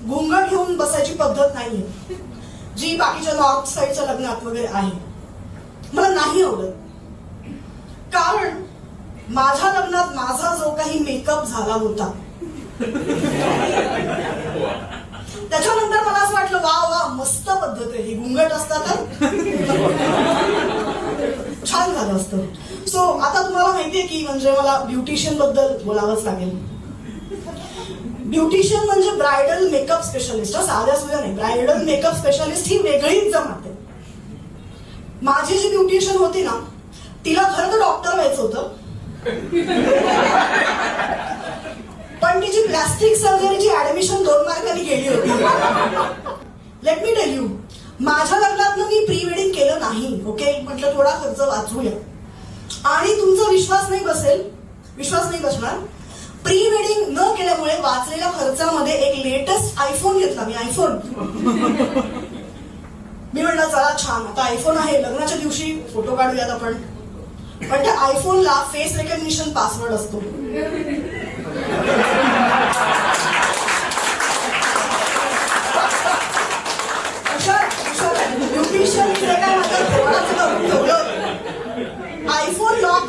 घुंगट घेऊन बसायची पद्धत नाहीये जी बाकीच्या नॉर्थ साईडच्या लग्नात वगैरे आहे. मला नाही आवडत, कारण माझ्या लग्नात माझा जो काही मेकअप झाला होता त्याच्यानंतर मला असं वाटलं वा वा मस्त पद्धत आहे ही, घुंगट असता तर छान झालं असतं. सो आता तुम्हाला माहितीये की म्हणजे मला ब्युटिशियन बद्दल बोलावंच लागेल. ब्युटिशियन म्हणजे ब्रायडल मेकअप स्पेशलिस्ट, साध्या सुद्धा नाही, ब्रायडल मेकअप स्पेशलिस्ट ही वेगळीच जमात आहे. माझी जी ब्युटिशियन होती ना तिला खरं तर डॉक्टर व्हायचं होतं, पण तिची प्लास्टिक सर्जरीची ऍडमिशन 2 मार्कांनी गेली होती. लेट मी टेल यू, माझ्या लग्नात मी प्री वेडिंग केलं नाही. ओके, म्हटलं थोडा खर्च वाचवूया. आणि तुमचा विश्वास नाही बसणार, प्री वेडिंग न केल्यामुळे वाचलेल्या खर्चामध्ये एक लेटेस्ट आयफोन घेतला मी. आयफोन मी म्हटलं चला छान, आता आयफोन आहे, लग्नाच्या दिवशी फोटो काढूयात आपण. पण त्या आयफोनला फेस रेकग्निशन पासवर्ड असतो. ब्युटिशियन जे काय माझ्या ठेवलं आयफोन लॉक